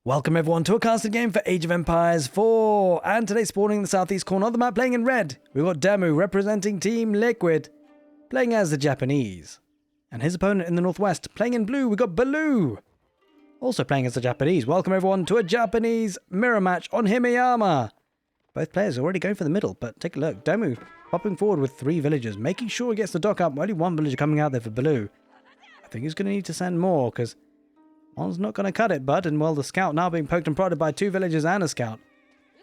Welcome everyone to a casted game for Age of Empires 4, and today spawning in the southeast corner of the map playing in red, we've got Demu representing Team Liquid, playing as the Japanese. And his opponent in the northwest, playing in blue, we've got Baloo, also playing as the Japanese. Welcome everyone to a Japanese mirror match on Himeyama. Both players are already going for the middle, but take a look, Demu popping forward with 3 villagers, making sure he gets the dock up, only 1 villager coming out there for Baloo. I think he's going to need to send more, because one's not going to cut it, bud. And well, the scout now being poked and prodded by 2 villagers and a scout.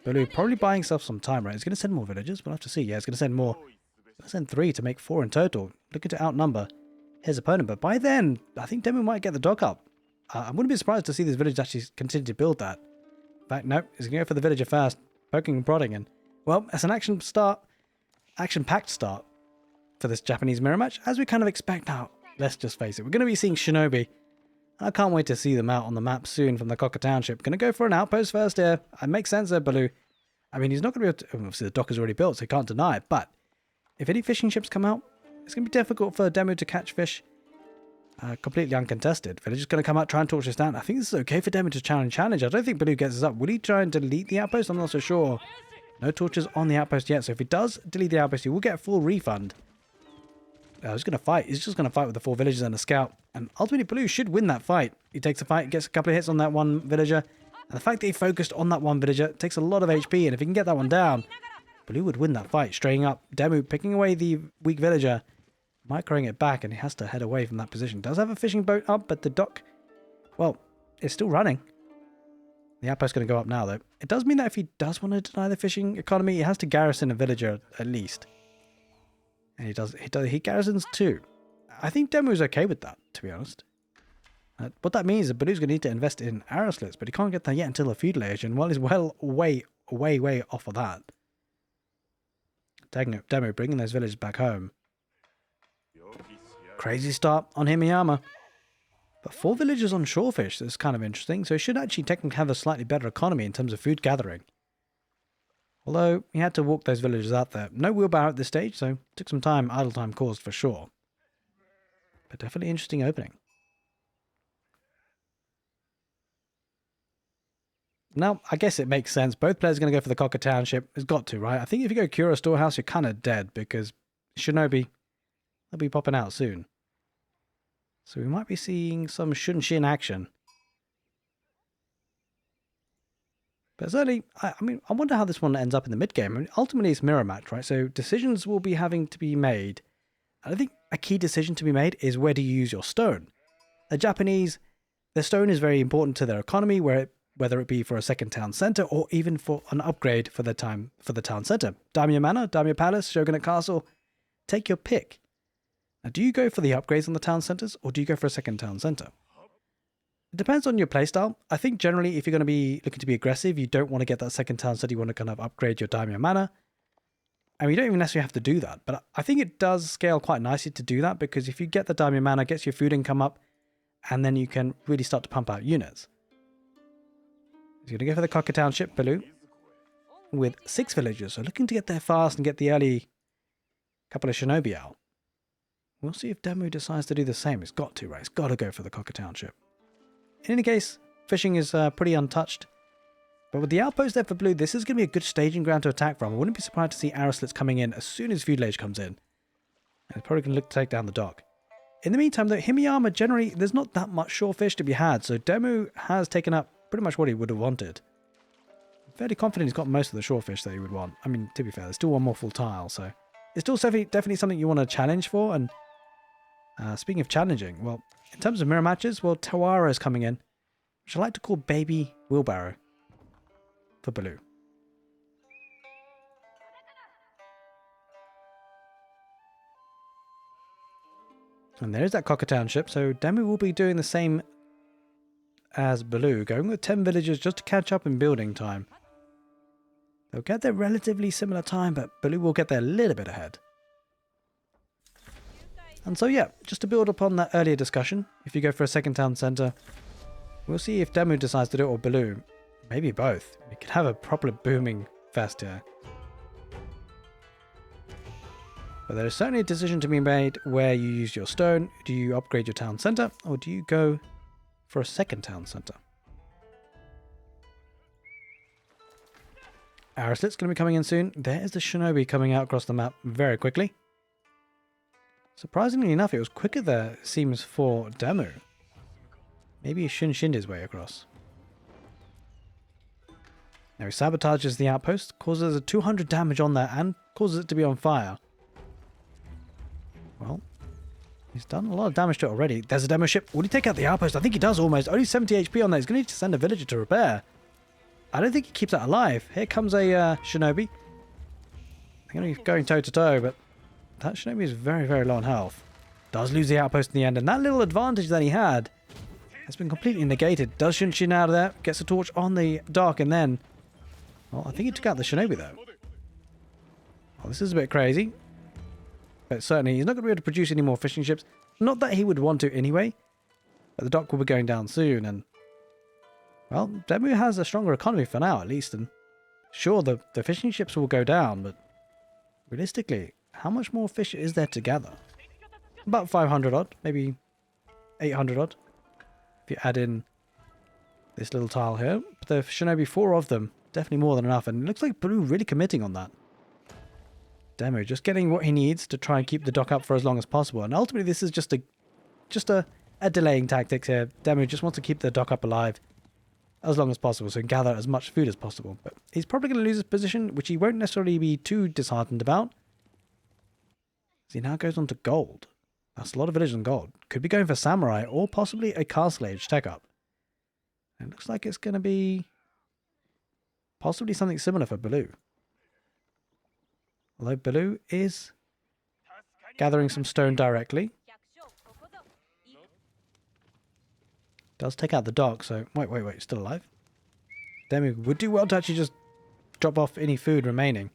Baloo probably buying himself some time, right? He's going to send more villagers. We'll have to see. Yeah, he's going to send more. He's going to send 3 to make 4 in total. Looking to outnumber his opponent. But by then, I think Demu might get the dock up. I wouldn't be surprised to see this village actually continue to build that. In fact, no. He's going to go for the villager first. Poking and prodding. And, well, it's an action-packed start for this Japanese mirror match, as we kind of expect now. Let's just face it. We're going to be seeing Shinobi. I can't wait to see them out on the map soon from the Cocker Township. Going to go for an outpost first here. It makes sense there, Baloo. I mean, he's not going to be able to... Obviously, the dock is already built, so he can't deny it. But if any fishing ships come out, it's going to be difficult for Demu to catch fish completely uncontested. They're just going to come out, try and torch this down. I think this is okay for Demu to challenge. I don't think Baloo gets this up. Will he try and delete the outpost? I'm not so sure. No torches on the outpost yet. So if he does delete the outpost, he will get a full refund. He's going to fight. He's just going to fight with the 4 villagers and a scout. And ultimately, Baloo should win that fight. He takes the fight, gets a couple of hits on that 1 villager. And the fact that he focused on that 1 villager takes a lot of HP. And if he can get that one down, Baloo would win that fight. Straying up, Demu picking away the weak villager, microing it back, and he has to head away from that position. Does have a fishing boat up, but the dock, well, it's still running. The outpost's going to go up now, though. It does mean that if he does want to deny the fishing economy, he has to garrison a villager at least. And he garrisons 2. I think Demu's okay with that, to be honest. What that means is that Baloo's going to need to invest in arrow slits, but he can't get that yet until the feudal age, and well, he's way off of that. Demu bringing those villagers back home. Crazy start on Himeyama. But 4 villagers on shorefish, that's kind of interesting, so he should actually technically have a slightly better economy in terms of food gathering. Although, he had to walk those villagers out there. No wheelbarrow at this stage, so took some time, idle time caused for sure. But definitely interesting opening. Now, I guess it makes sense. Both players are going to go for the Cocker Township. It's got to, right? I think if you go Cura Storehouse, you're kind of dead, because Shinobi, they'll be popping out soon. So we might be seeing some Shunshin action. But certainly, I mean, I wonder how this one ends up in the mid-game. I mean, ultimately, it's mirror match, right? So decisions will be having to be made. And I think a key decision to be made is where do you use your stone. The Japanese, their stone is very important to their economy, whether it be for a second town center or even for an upgrade for the town center. Daimyo Manor, Daimyo Palace, Shogunate Castle, take your pick. Now, do you go for the upgrades on the town centers or do you go for a second town center? It depends on your playstyle. I think generally if you're going to be looking to be aggressive, you don't want to get that second town center. You want to kind of upgrade your Daimyo Manor. And you don't even necessarily have to do that. But I think it does scale quite nicely to do that, because if you get the Daimyo Manor, it gets your food income up, and then you can really start to pump out units. He's going to go for the Cocker Township, Baloo, with 6 villagers. So looking to get there fast and get the early couple of Shinobi out. We'll see if Demu decides to do the same. It's got to, right? It's got to go for the Cocker Township. In any case, fishing is pretty untouched. But with the outpost there for Blue, this is going to be a good staging ground to attack from. I wouldn't be surprised to see arrow slits coming in as soon as feudal age comes in. And it's probably going to look to take down the dock. In the meantime, though, Himeyama, generally, there's not that much shorefish to be had. So Demu has taken up pretty much what he would have wanted. I'm fairly confident he's got most of the shorefish that he would want. I mean, to be fair, there's still 1 more full tile. So it's still definitely something you want to challenge for. And speaking of challenging, well, in terms of mirror matches, well, Tawara is coming in, which I like to call Baby Wheelbarrow for Baloo. And there is that Cocker Township, so Demu will be doing the same as Baloo, going with 10 villagers just to catch up in building time. They'll get there relatively similar time, but Baloo will get there a little bit ahead. And so yeah, just to build upon that earlier discussion, if you go for a second town center, we'll see if Demu decides to do it or Baloo. Maybe both. We could have a proper booming fest here. But there is certainly a decision to be made where you use your stone. Do you upgrade your town center or do you go for a second town center? Arrow slit's going to be coming in soon. There's the shinobi coming out across the map very quickly. Surprisingly enough, it was quicker there, it seems, for Demu. Maybe he shinned his way across. Now he sabotages the outpost, causes a 200 damage on there, and causes it to be on fire. Well, he's done a lot of damage to it already. There's a demo ship. Would he take out the outpost? I think he does almost. Only 70 HP on there. He's going to need to send a villager to repair. I don't think he keeps that alive. Here comes a shinobi. They're going to be going toe-to-toe, but that shinobi is very, very low on health. Does lose the outpost in the end, and that little advantage that he had has been completely negated. Does Shin out of there, gets a torch on the dock, and then... Well, I think he took out the shinobi, though. Oh, this is a bit crazy. But certainly, he's not going to be able to produce any more fishing ships. Not that he would want to anyway. But the dock will be going down soon, and... Well, Demu has a stronger economy for now, at least, and... Sure, the fishing ships will go down, but... Realistically, how much more fish is there to gather? About 500 odd, maybe 800 odd. If you add in this little tile here. But the shinobi, 4 of them, definitely more than enough, and it looks like Baloo really committing on that. Demu just getting what he needs to try and keep the dock up for as long as possible, and ultimately this is just a delaying tactic here. Demu just wants to keep the dock up alive as long as possible so he can gather as much food as possible. But he's probably going to lose his position, which he won't necessarily be too disheartened about. So he now goes on to gold. That's a lot of village and gold. Could be going for samurai or possibly a castle age tech up. And it looks like it's going to be possibly something similar for Baloo. Although Baloo is gathering some stone directly. Does take out the dock, so... Wait, still alive? Demu would do well to actually just drop off any food remaining.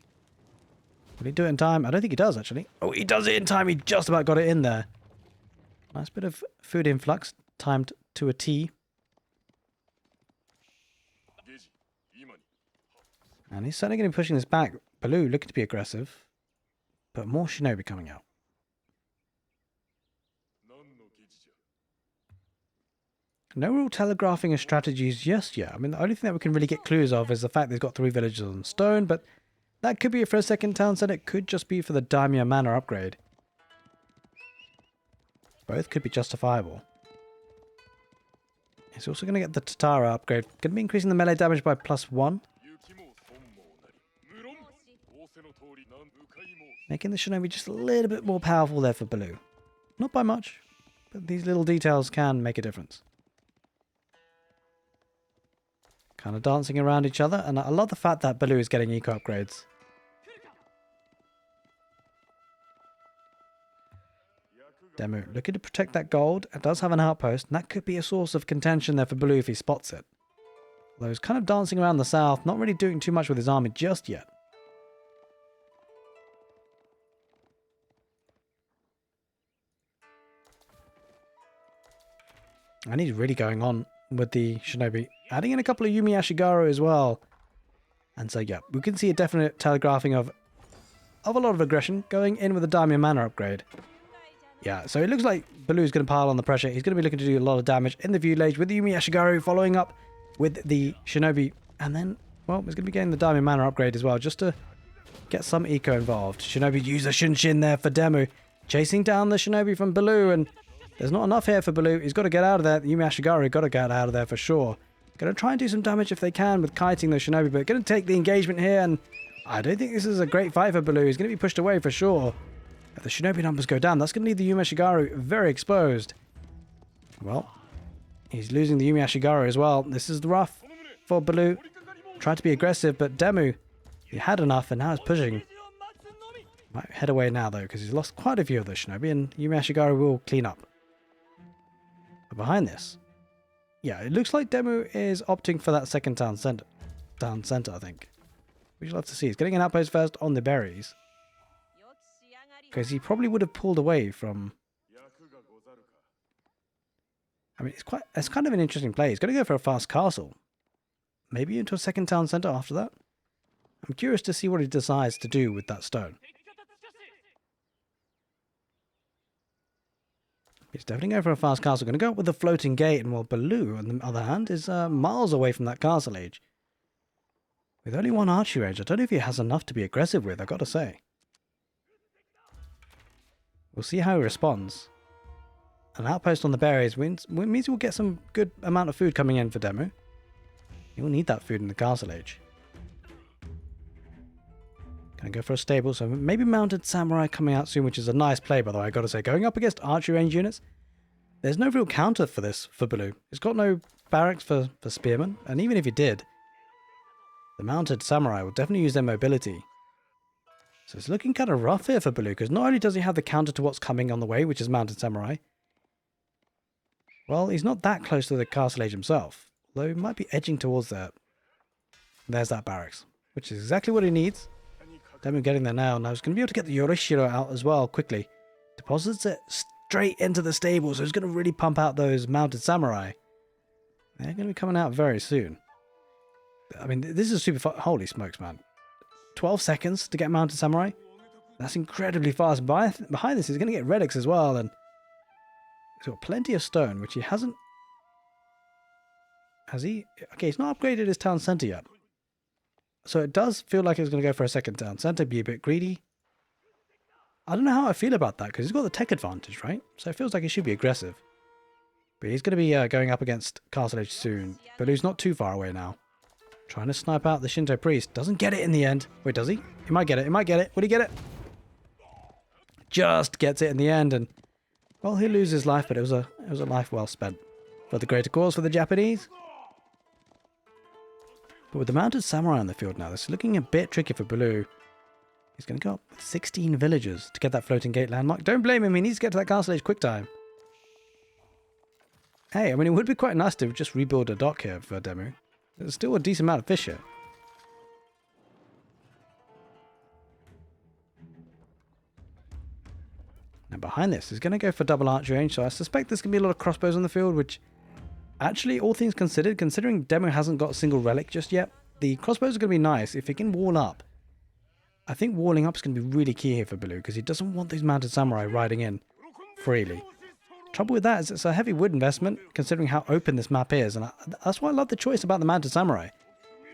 Will he do it in time? I don't think he does, actually. Oh, he does it in time! He just about got it in there. Nice bit of food influx, timed to a T. And he's certainly going to be pushing this back. Baloo looking to be aggressive. But more shinobi coming out. No real telegraphing of strategies just yet. I mean, the only thing that we can really get clues of is the fact they've got 3 villages on stone, but that could be for a second town center. It could just be for the daimyo manor upgrade. Both could be justifiable. He's also going to get the Tatara upgrade. Going to be increasing the melee damage by +1. Making the shinobi just a little bit more powerful there for Baloo. Not by much, but these little details can make a difference. Kind of dancing around each other, and I love the fact that Baloo is getting eco upgrades. Demu looking to protect that gold. It does have an outpost, and that could be a source of contention there for Baloo if he spots it. Although he's kind of dancing around the south, not really doing too much with his army just yet. And he's really going on with the shinobi, adding in a couple of Yumi Ashigaru as well. And so yeah, we can see a definite telegraphing of a lot of aggression going in with the daimyo manor upgrade. Yeah, so it looks like Baloo's going to pile on the pressure. He's going to be looking to do a lot of damage in the village with the Yumi Ashigaru following up with the shinobi. And then, well, he's going to be getting the daimyo manor upgrade as well, just to get some eco involved. Shinobi use a Shin there for Demu, chasing down the shinobi from Baloo, and there's not enough here for Baloo. He's got to get out of there. The Yumi Ashigaru got to get out of there for sure. Going to try and do some damage if they can with kiting the shinobi, but going to take the engagement here, and I don't think this is a great fight for Baloo. He's going to be pushed away for sure. If the shinobi numbers go down, that's going to leave the Yumi Ashigaru very exposed. Well, he's losing the Yumi Ashigaru as well. This is rough for Baloo. Tried to be aggressive, but Demu, he had enough, and now he's pushing. Might head away now, though, because he's lost quite a few of the shinobi, and Yumi Ashigaru will clean up. But behind this, yeah, it looks like Demu is opting for that second town center, I think. We shall have to see. He's getting an outpost first on the berries. Because he probably would have pulled away from... I mean, it's kind of an interesting play. He's going to go for a fast castle. Maybe into a second town center after that. I'm curious to see what he decides to do with that stone. He's definitely going for a fast castle. Going to go up with the floating gate, and while Baloo, on the other hand, is miles away from that castle age. With only one archery range, I don't know if he has enough to be aggressive with, I gotta say. We'll see how he responds. An outpost on the berries means we'll get some good amount of food coming in for Demu. He will need that food in the castle age. Gonna go for a stable, so maybe mounted samurai coming out soon, which is a nice play, by the way, I gotta say. Going up against archery range units, there's no real counter for this for Baloo. It's got no barracks for spearmen, and even if he did, the mounted samurai will definitely use their mobility. So it's looking kind of rough here for Baloo, because not only does he have the counter to what's coming on the way, which is mounted samurai, well, he's not that close to the castle age himself, although he might be edging towards that. There's that barracks, which is exactly what he needs. Demu getting there now. Now he's going to be able to get the Yorishiro out as well quickly. Deposits it straight into the stable, so he's going to really pump out those mounted samurai. They're going to be coming out very soon. I mean, this is super fast. Holy smokes, man. 12 seconds to get mounted samurai. That's incredibly fast. Behind this, he's going to get relics as well, and he's got plenty of stone, which he hasn't... Has he? Okay, he's not upgraded his town centre yet. So it does feel like he's going to go for a second town centre, be a bit greedy. I don't know how I feel about that, because he's got the tech advantage, right? So it feels like he should be aggressive. But he's going to be going up against Castle Age soon. Baloo's not too far away now. Trying to snipe out the Shinto priest. Doesn't get it in the end. Wait, does he? He might get it. He might get it. Would he get it? Just gets it in the end, and well, he'll lose his life, but it was a life well spent for the greater cause for the Japanese. But with the mounted samurai on the field now, this is looking a bit tricky for Baloo. He's going to go up with 16 villagers to get that floating gate landmark. Don't blame him. He needs to get to that castle age quick time. Hey, I mean, it would be quite nice to just rebuild a dock here for Demu. There's still a decent amount of fish here. Now behind this, he's going to go for double archery range, so I suspect there's going to be a lot of crossbows on the field, which actually, all things considered, considering Demu hasn't got a single relic just yet, the crossbows are going to be nice if he can wall up. I think walling up is going to be really key here for Baloo, because he doesn't want these mounted samurai riding in freely. Trouble with that is it's a heavy wood investment, considering how open this map is, and that's why I love the choice about the mounted samurai.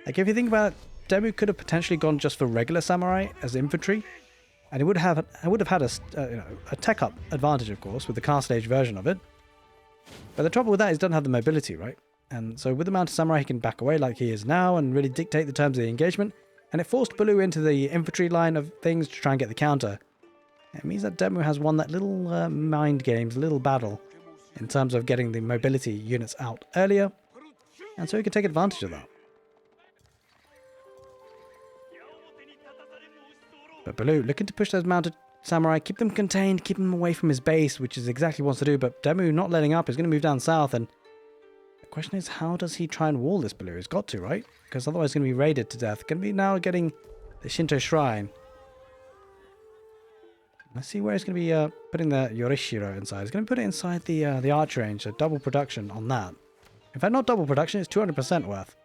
Like, if you think about it, Demu could have potentially gone just for regular samurai as infantry, and it would have had a tech up advantage, of course, with the castle age version of it. But the trouble with that is he doesn't have the mobility, right? And so with the mounted samurai, he can back away like he is now and really dictate the terms of the engagement. And it forced Baloo into the infantry line of things to try and get the counter. It means that Demu has won that little mind games, little battle, in terms of getting the mobility units out earlier. And so he can take advantage of that. But Baloo looking to push those mounted samurai, keep them contained, keep them away from his base, which is exactly what he wants to do, but Demu not letting up, is going to move down south, and the question is, how does he try and wall this Baloo? He's got to, right? Because otherwise he's going to be raided to death. Going to be now getting the Shinto shrine. Let's see where he's going to be putting the Yorishiro inside. He's going to put it inside the arch range, so double production on that. In fact, not double production, it's 200% worth.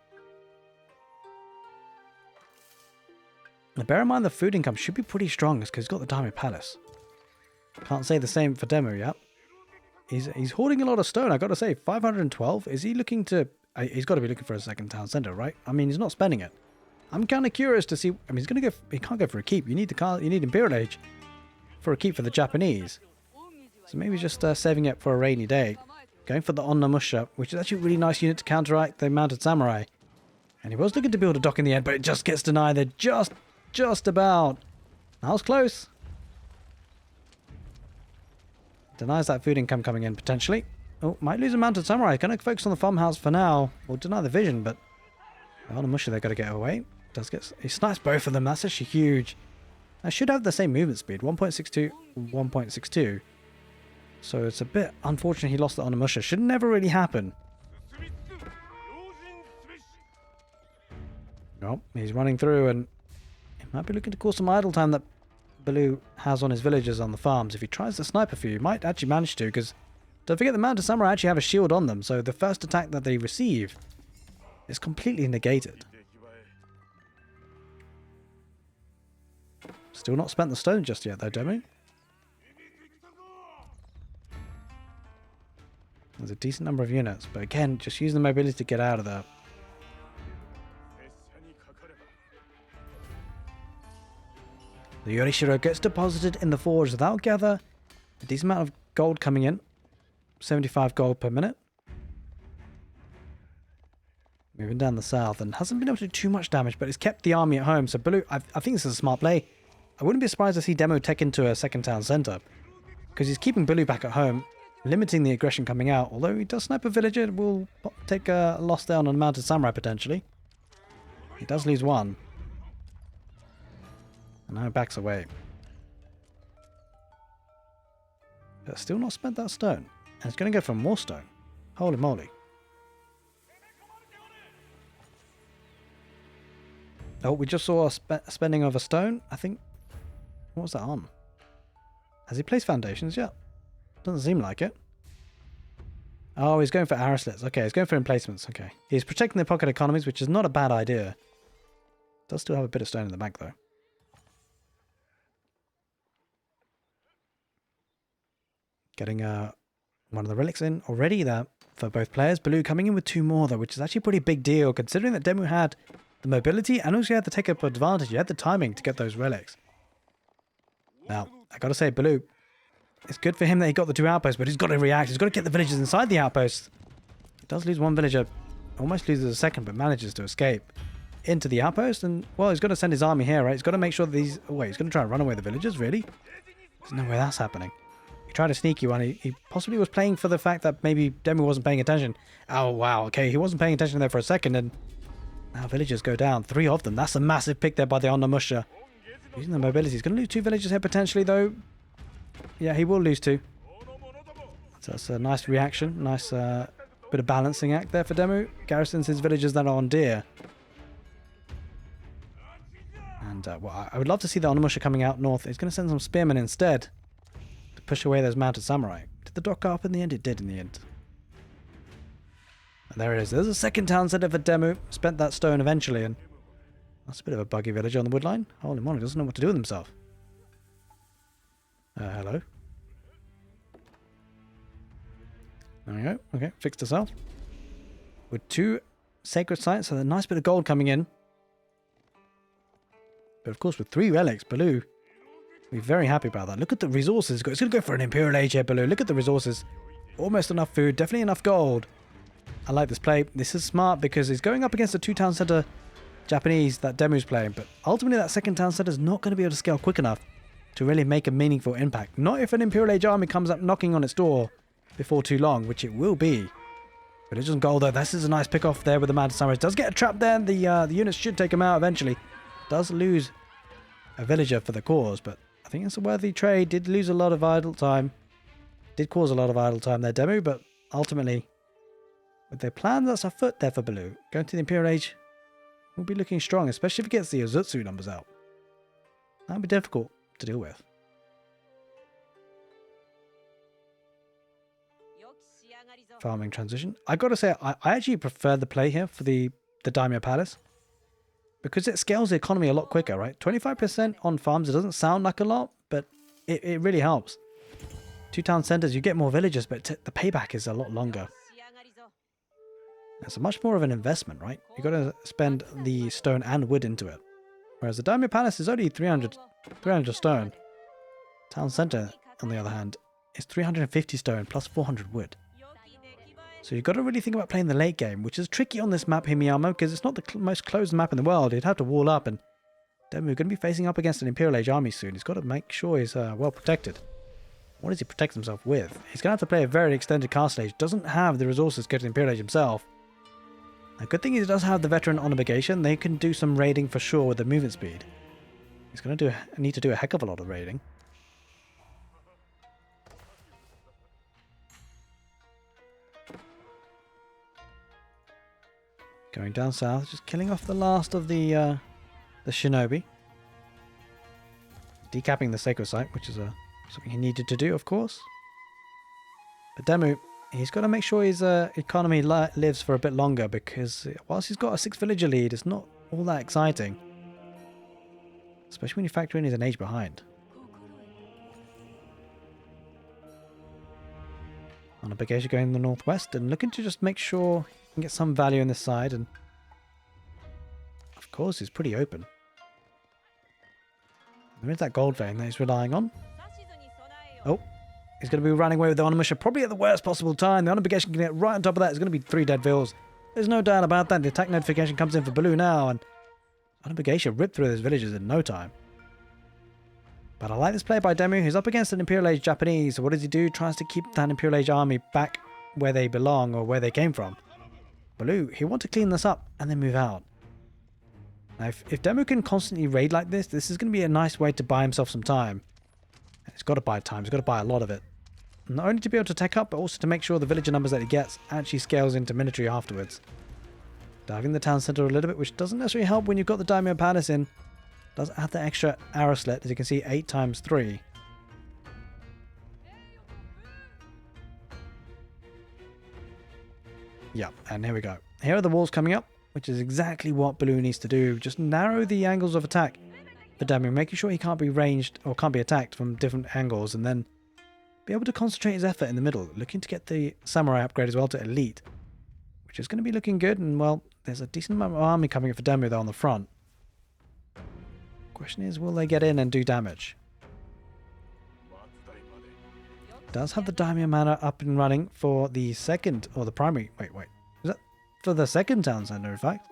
Now, bear in mind the food income should be pretty strong because he's got the Diamond Palace. Can't say the same for Demu yet. He's hoarding a lot of stone, I gotta say. 512. Is he looking to... he's got to be looking for a second town centre, right? I mean, he's not spending it. I'm kind of curious to see... I mean, he's going to go... He can't go for a keep. You need Imperial Age for a keep for the Japanese. So maybe just saving it for a rainy day. Going for the Onnamusha, which is actually a really nice unit to counteract the mounted samurai. And he was looking to build a dock in the end, but it just gets denied. They're just about. That was close. Denies that food income coming in, potentially. Oh, might lose a mounted samurai. Going to focus on the farmhouse for now. Or deny the vision, but... On a musha, they've got to get away. Does get... He snipes both of them. That's actually huge. I should have the same movement speed. 1.62, 1.62. So it's a bit unfortunate he lost it on a musha. Should never really happen. Nope, he's running through, and he might be looking to cause some idle time that Baloo has on his villagers on the farms. If he tries to snipe a few, he might actually manage to, because don't forget the mounted samurai actually have a shield on them, so the first attack that they receive is completely negated. Still not spent the stone just yet though, Demu. There's a decent number of units, but again, just use the mobility to get out of there. The Yorishiro gets deposited in the forge. That'll gather a decent amount of gold coming in. 75 gold per minute. Moving down the south and hasn't been able to do too much damage, but it's kept the army at home. So Baloo, I think this is a smart play. I wouldn't be surprised to see Demo tech into a second town center, because he's keeping Baloo back at home, limiting the aggression coming out. Although he does snipe a villager, will take a loss there on a mounted samurai potentially. He does lose one. And now he backs away. But still not spent that stone. And it's going to go for more stone. Holy moly. Oh, we just saw a spending of a stone, I think. What was that on? Has he placed foundations yet? Doesn't seem like it. Oh, he's going for arrow slits. Okay, he's going for emplacements. Okay. He's protecting the pocket economies, which is not a bad idea. Does still have a bit of stone in the bank, though. Getting one of the relics in already there for both players. Baloo coming in with 2 more, though, which is actually a pretty big deal, considering that Demu had the mobility and also had to take up advantage. He had the timing to get those relics. Now, I gotta say, Baloo, it's good for him that he got the 2 outposts, but he's got to react. He's got to get the villagers inside the outposts. He does lose one villager, almost loses a second, but manages to escape into the outpost. And, well, he's got to send his army here, right? He's got to make sure that these... Oh, wait, he's going to try and run away the villagers, really? There's no way that's happening. He tried a sneaky one. He possibly was playing for the fact that maybe Demu wasn't paying attention. Oh, wow. Okay, he wasn't paying attention there for a second, and now villagers go down. 3 of them. That's a massive pick there by the Onnamusha. Using the mobility. He's going to lose 2 villagers here potentially, though. Yeah, he will lose 2. So that's a nice reaction. Nice bit of balancing act there for Demu. Garrisons his villagers that are on deer. And, well, I would love to see the Onnamusha coming out north. He's going to send some spearmen instead to push away those mounted samurai. Did the dock go up in the end? It did in the end. And there it is. There's a second town center for Demu. Spent that stone eventually, and that's a bit of a buggy villager on the wood line. Holy moly, doesn't know what to do with himself. Hello. There we go. Okay, fixed herself. With 2 sacred sites, so a nice bit of gold coming in. But of course, with 3 relics, Baloo, we're very happy about that. Look at the resources. It's going to go for an Imperial Age here, Baloo. Look at the resources. Almost enough food, definitely enough gold. I like this play. This is smart because he's going up against a 2 town center Japanese that Demu's playing. But ultimately, that second town center is not going to be able to scale quick enough to really make a meaningful impact. Not if an Imperial Age army comes up knocking on its door before too long, which it will be. Religion gold, though. This is a nice pick off there with the mounted samurai. Does get a trap there. The units should take him out eventually. Does lose a villager for the cause, but I think it's a worthy trade. Did lose a lot of idle time. Did cause a lot of idle time there, Demu, but ultimately, with their plan that's afoot there for Baloo, going to the Imperial Age will be looking strong, especially if he gets the Ozutsu numbers out. That'll be difficult to deal with. Farming transition. I gotta say, I actually prefer the play here for the Daimyo Palace, because it scales the economy a lot quicker, right? 25% on farms, it doesn't sound like a lot, but it really helps. 2 town centers, you get more villagers, but the payback is a lot longer. It's much more of an investment, right? You got to spend the stone and wood into it. Whereas the Daimyo Palace is only 300 stone. Town center, on the other hand, is 350 stone plus 400 wood. So you've got to really think about playing the late game, which is tricky on this map, Himeyama, because it's not the most closed map in the world. You'd have to wall up, and Demu going to be facing up against an Imperial Age army soon. He's got to make sure he's well protected. What does he protect himself with? He's going to have to play a very extended castle age. Doesn't have the resources to go to the Imperial Age himself. A good thing is he does have the veteran on obligation. They can do some raiding for sure with the movement speed. He's going to need to do a heck of a lot of raiding. Going down south, just killing off the last of the shinobi. Decapping the sacred site, which is something he needed to do, of course. But Demu, he's got to make sure his economy lives for a bit longer, because whilst he's got a 6 villager lead, it's not all that exciting. Especially when you factor in he's an age behind. On a Bagesha going in the northwest and looking to just make sure he can get some value on this side, and of course he's pretty open. There is that gold vein that he's relying on. Oh, he's going to be running away with the Onimusha probably at the worst possible time. The Onimusha can get right on top of that. It's going to be 3 dead vills. There's no doubt about that. The attack notification comes in for Baloo now, and Onimusha ripped through those villages in no time. But I like this play by Demu. He's up against an Imperial Age Japanese. So what does he do? Tries to keep that Imperial Age army back where they belong or where they came from. Baloo, he wants to clean this up and then move out. Now, if Demu can constantly raid like this, this is going to be a nice way to buy himself some time. And he's got to buy time. He's got to buy a lot of it. Not only to be able to tech up, but also to make sure the villager numbers that he gets actually scales into military afterwards. Diving the town center a little bit, which doesn't necessarily help when you've got the Daimyo Palace in. Does add the extra arrow slit, as you can see, 8 times 3. Yeah, and here we go. Here are the walls coming up, which is exactly what Baloo needs to do. Just narrow the angles of attack for Demu, making sure he can't be ranged or can't be attacked from different angles, and then be able to concentrate his effort in the middle, looking to get the samurai upgrade as well to elite, which is going to be looking good. And well, there's a decent amount of army coming in for Demu though on the front. Question is, will they get in and do damage? Does have the Daimyo Manor up and running for the second, or the primary, wait, is that for the second town center in fact?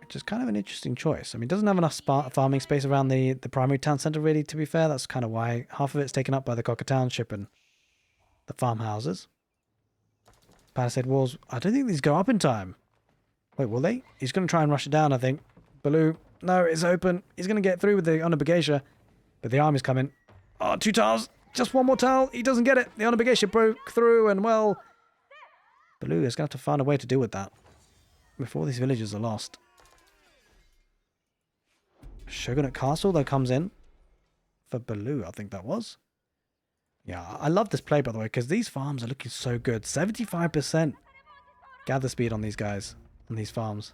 Which is kind of an interesting choice. I mean, it doesn't have enough farming space around the primary town center really, to be fair. That's kind of why half of it's taken up by the Cocker Township and the farmhouses. Palisade walls, I don't think these go up in time. Wait, will they? He's going to try and rush it down, I think. Baloo, no, it's open. He's going to get through with the Onimusha. But the army's coming. Oh, 2 tiles. Just 1 more tile. He doesn't get it. The Onimusha broke through, and well, Baloo is going to have to find a way to deal with that before these villages are lost. Shogunate Castle that comes in for Baloo, I think that was. Yeah, I love this play, by the way, because these farms are looking so good. 75% gather speed on these guys, on these farms.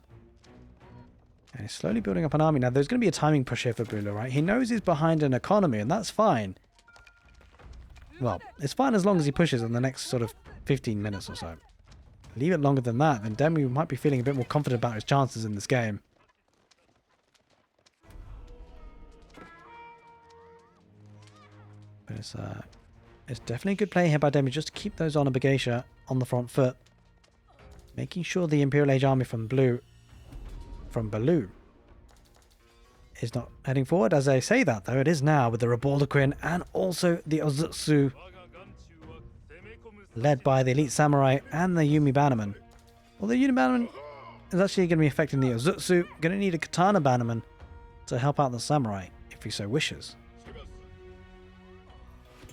And he's slowly building up an army. Now, there's going to be a timing push here for Baloo, right? He knows he's behind an economy, and that's fine. Well, it's fine as long as he pushes in the next sort of 15 minutes or so. Leave it longer than that, then Demu might be feeling a bit more confident about his chances in this game. But it's definitely a good play here by Demu just to keep those Onimusha on the front foot. Making sure the Imperial Age army from Baloo is not heading forward. As I say that, though, it is now with the Ribaldoquin and also the Ozutsu, led by the Elite Samurai and the Yumi Bannerman. Well, the Yumi Bannerman is actually going to be affecting the Ozutsu. Going to need a Katana Bannerman to help out the Samurai, if he so wishes.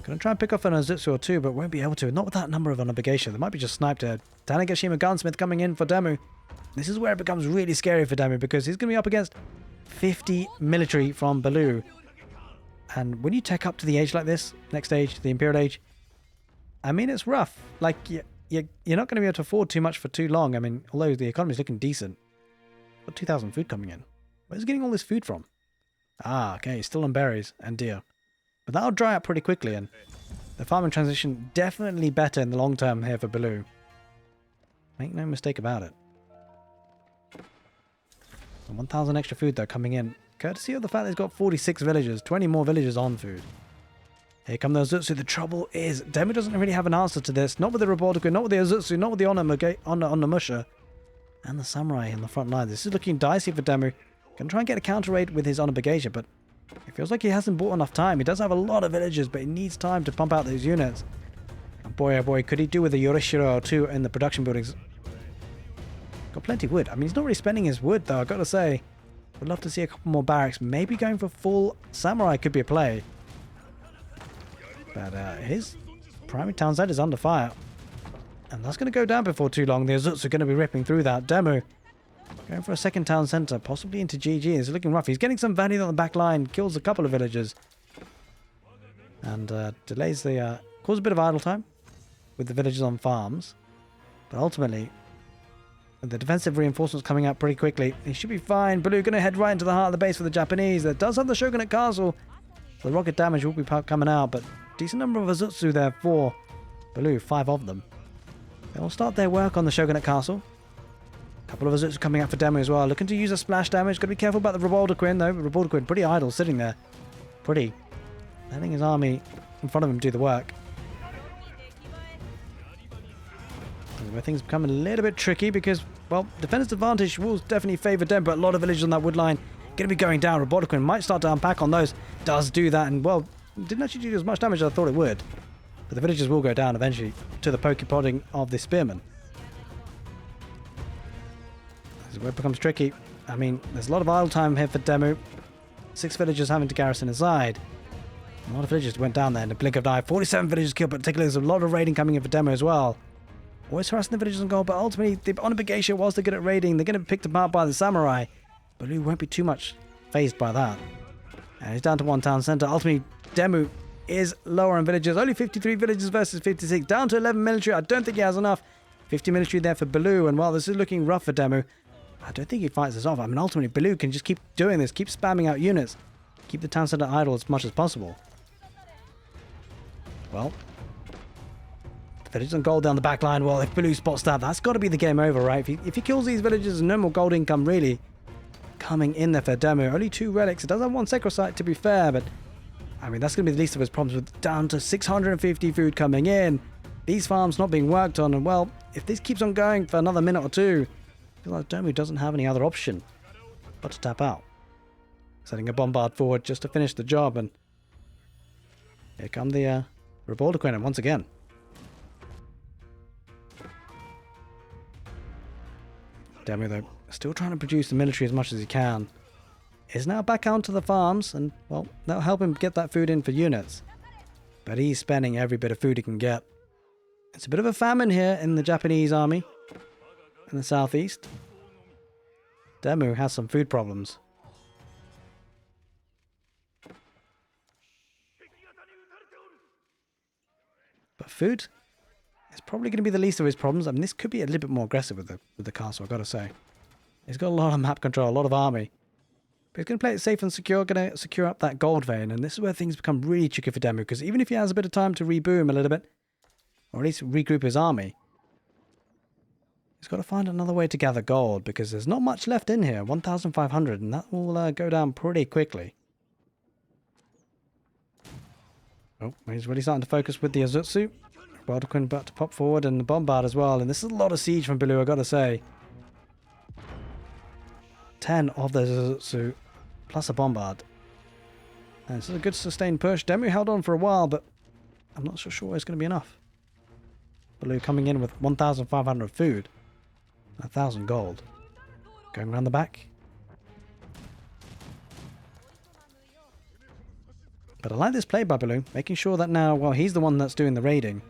Going to try and pick off an Ozutsu or 2, but won't be able to. Not with that number of Onimusha. They might be just sniped here. Tanegashima Gunsmith coming in for Demu. This is where it becomes really scary for Demu, because he's going to be up against 50 military from Baloo. And when you tech up to the age like this, next age, the Imperial Age, I mean, it's rough. Like, you're not going to be able to afford too much for too long. I mean, although the economy's looking decent. Got 2,000 food coming in. Where's he getting all this food from? Ah, okay, still on berries and deer. But that'll dry up pretty quickly, and the farming transition definitely better in the long term here for Baloo. Make no mistake about it. 1,000 extra food though coming in, courtesy of the fact that he's got 46 villagers, 20 more villagers on food. Here come the Ozutsu. The trouble is, Demu doesn't really have an answer to this. Not with the Ribaldoquin, not with the Ozutsu, not with the Onimusha, and the Samurai in the front line. This is looking dicey for Demu. Gonna try and get a counter raid with his Onimusha, but it feels like he hasn't bought enough time. He does have a lot of villagers, but he needs time to pump out those units. And boy, oh boy, could he do with a Yorishiro or 2 in the production buildings. Got plenty of wood. I mean, he's not really spending his wood, though, I've got to say. Would love to see a couple more barracks. Maybe going for full Samurai could be a play. But his primary town site is under fire. And that's going to go down before too long. The Ozutsu are going to be ripping through that. Demu going for a second town center, possibly into GG. It's looking rough. He's getting some value on the back line. Kills a couple of villagers. And delays the... causes a bit of idle time with the villagers on farms. But ultimately, the defensive reinforcements coming out pretty quickly. He should be fine. Baloo going to head right into the heart of the base for the Japanese. That does have the Shogunate Castle. So the rocket damage will be coming out, but decent number of Ozutsu there for Baloo, 5 of them. They will start their work on the Shogunate Castle. A couple of us are coming out for demo as well. Looking to use a splash damage. Got to be careful about the Rebaldaquin though. Rebaldaquin pretty idle, sitting there. Pretty. Letting his army in front of him do the work. This is where things become a little bit tricky because, well, defender's advantage will definitely favour them, but a lot of villagers on that wood line going to be going down. Rebaldaquin might start to unpack on those. Does do that, and, well, didn't actually do as much damage as I thought it would. But the villagers will go down eventually to the pokepodding of the spearman. This is where it becomes tricky. I mean, there's a lot of idle time here for demo. 6 villagers having to garrison inside. A lot of villagers went down there in the blink of an eye. 47 villagers killed, but take a look, there's a lot of raiding coming in for demo as well. Always harassing the villagers on gold, but ultimately, the Onabagation, whilst they're good at raiding, they're going to be picked apart by the samurai. Baloo won't be too much phased by that. And he's down to 1 town centre. Ultimately, demo is lower on villagers. Only 53 villagers versus 56. Down to 11 military. I don't think he has enough. 50 military there for Baloo. And while this is looking rough for demo, I don't think he fights this off. I mean, ultimately, Baloo can just keep doing this. Keep spamming out units. Keep the town centre idle as much as possible. Well, villagers on gold down the back line. Well, if Baloo spots that, that's got to be the game over, right? If he kills these villagers, no more gold income really coming in there for demo. Only 2 relics. It does have 1 Sacrosite, to be fair, but I mean, that's going to be the least of his problems, with down to 650 food coming in. These farms not being worked on, and well, if this keeps on going for another minute or two, I feel like demo doesn't have any other option but to tap out. Setting a bombard forward just to finish the job, and here come the Rebaldaquin once again. Demo, though, still trying to produce the military as much as he can. Is now back onto the farms, and, well, that'll help him get that food in for units. But he's spending every bit of food he can get. It's a bit of a famine here in the Japanese army in the southeast. Demo has some food problems. But food is probably going to be the least of his problems. I mean, this could be a little bit more aggressive with the castle, I've got to say. He's got a lot of map control, a lot of army. But he's going to play it safe and secure, going to secure up that gold vein. And this is where things become really tricky for demo, because even if he has a bit of time to reboom a little bit, or at least regroup his army, he's got to find another way to gather gold, because there's not much left in here. 1,500, and that will go down pretty quickly. Oh, he's really starting to focus with the Azutsu. Rebaldaquin about to pop forward, and the bombard as well. And this is a lot of siege from Baloo, I've got to say. 10 of the Azutsu, plus a bombard. And this is a good sustained push. Demu held on for a while, but I'm not so sure it's going to be enough. Baloo coming in with 1,500 food. 1,000 gold. Going around the back. But I like this play by Baloo, making sure that now, well, he's the one that's doing the raiding.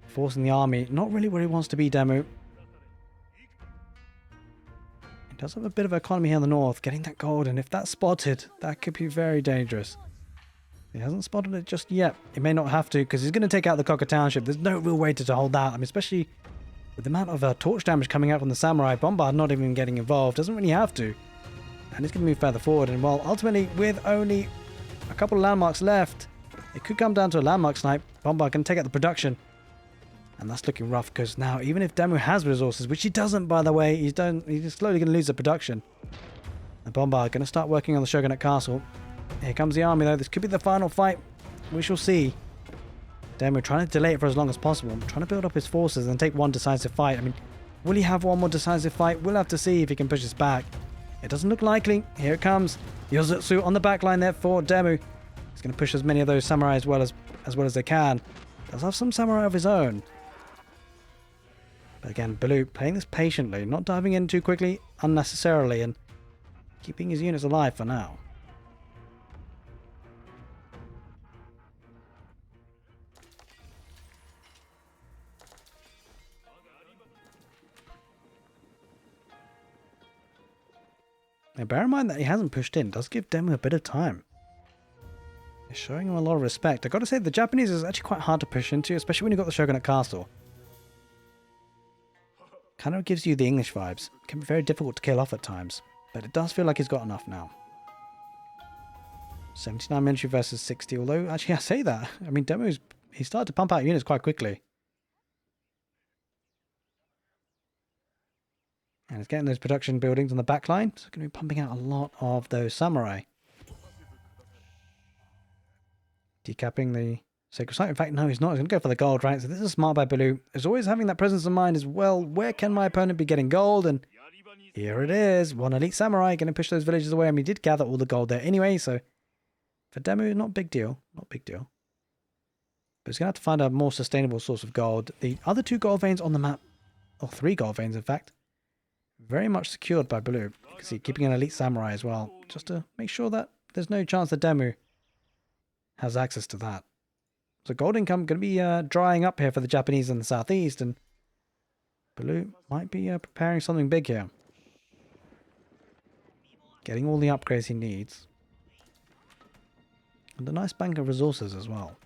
Forcing the army, not really where he wants to be, Demu. He does have a bit of economy here in the north, getting that gold, and if that's spotted, that could be very dangerous. He hasn't spotted it just yet. He may not have to, because he's going to take out the Cocker Township. There's no real way to hold that. I mean, especially with the amount of torch damage coming out from the Samurai. Bombard not even getting involved. Doesn't really have to. And he's going to move further forward. And well, ultimately, with only a couple of landmarks left, it could come down to a landmark snipe. Bombard can take out the production. And that's looking rough, because now, even if Demu has resources, which he doesn't, by the way, he's slowly going to lose the production. The Bombard going to start working on the Shogunate Castle. Here comes the army, though. This could be the final fight. We shall see. Demu trying to delay it for as long as possible. Trying to build up his forces and take one decisive fight. I mean, will he have one more decisive fight? We'll have to see if he can push this back. It doesn't look likely. Here it comes. Yozutsu on the back line there for Demu. He's going to push as many of those samurai as well as they can. Does have some samurai of his own. But again, Baloo playing this patiently, not diving in too quickly, unnecessarily, and keeping his units alive for now. Now bear in mind that he hasn't pushed in. It does give Demu a bit of time. He's showing him a lot of respect. I've got to say, the Japanese is actually quite hard to push into, especially when you've got the Shogunate Castle. Kind of gives you the English vibes. It can be very difficult to kill off at times, but it does feel like he's got enough now. 79 military versus 60, although actually I say that. I mean, he started to pump out units quite quickly. And it's getting those production buildings on the back line. So going to be pumping out a lot of those samurai. Decapping the sacred site. In fact, no, he's not. He's going to go for the gold, right? So this is smart by Baloo. He's always having that presence of mind as well. Where can my opponent be getting gold? And here it is. One elite samurai going to push those villages away. I mean, he did gather all the gold there anyway. So for demo, not big deal. Not big deal. But he's going to have to find a more sustainable source of gold. The other 2 gold veins on the map, or 3 gold veins in fact, very much secured by Baloo. You can see keeping an elite samurai as well, just to make sure that there's no chance that demo has access to that. So gold income going to be drying up here for the Japanese in the southeast, and Baloo might be preparing something big here. Getting all the upgrades he needs. And a nice bank of resources as well.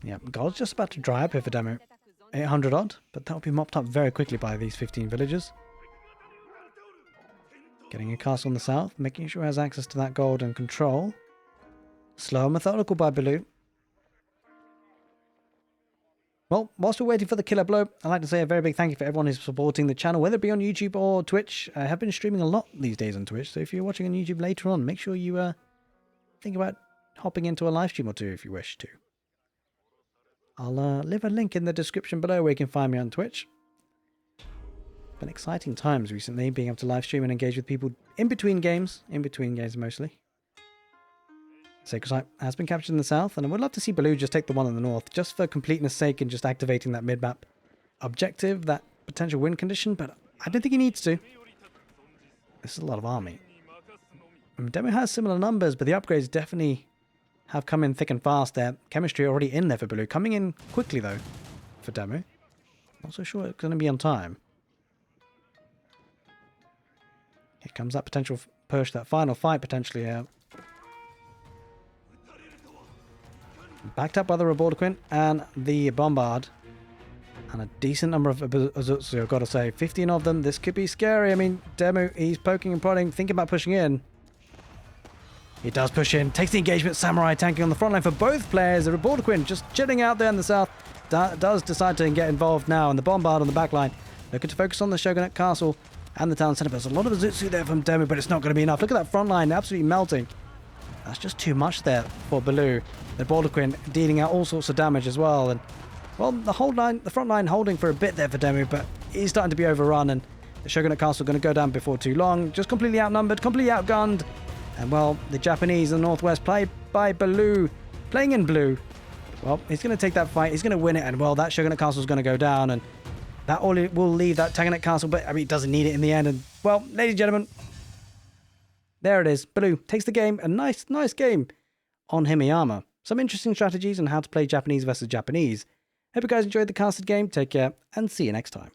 Yeah, gold's just about to dry up here for demo. 800 odd, but that'll be mopped up very quickly by these 15 villagers. Getting a castle in the south, making sure he has access to that gold and control. Slow and methodical by Baloo. Well, whilst we're waiting for the killer blow, I'd like to say a very big thank you for everyone who's supporting the channel, whether it be on YouTube or Twitch. I have been streaming a lot these days on Twitch, so if you're watching on YouTube later on, make sure you think about hopping into a live stream or two if you wish to. I'll leave a link in the description below where you can find me on Twitch. Been exciting times recently, being able to live stream and engage with people in between games mostly. Sacred Site has been captured in the south, and I would love to see Baloo just take the one in the north, just for completeness sake and just activating that mid-map objective, that potential win condition, but I don't think he needs to. This is a lot of army. I mean, Demo has similar numbers, but the upgrades definitely have come in thick and fast there. Chemistry already in there for Baloo. Coming in quickly, though, for Demo. Not so sure it's going to be on time. Here comes that potential push, that final fight potentially here. Backed up by the Rebordoquin and the Bombard. And a decent number of Azutsu, I've got to say. 15 of them. This could be scary. I mean, Demo, he's poking and prodding, thinking about pushing in. He does push in, takes the engagement, Samurai tanking on the front line for both players. The Rebordoquin just chilling out there in the south. Does decide to get involved now, and the Bombard on the back line. Looking to focus on the Shogunate Castle and the town centre. There's a lot of Azutsu there from Demo, but it's not going to be enough. Look at that front line, absolutely melting. That's just too much there for Baloo. The Rebordoquin dealing out all sorts of damage as well. And, well, the front line holding for a bit there for Demo, but he's starting to be overrun, and the Shogunate Castle going to go down before too long. Just completely outnumbered, completely outgunned. And, well, the Japanese in the northwest, played by Baloo, playing in blue. Well, he's going to take that fight. He's going to win it. And, well, that Shogunate Castle is going to go down. And that will leave that Tanganite Castle. But, I mean, it doesn't need it in the end. And, well, ladies and gentlemen, there it is. Baloo takes the game. A nice game on Himeyama. Some interesting strategies on how to play Japanese versus Japanese. Hope you guys enjoyed the casted game. Take care and see you next time.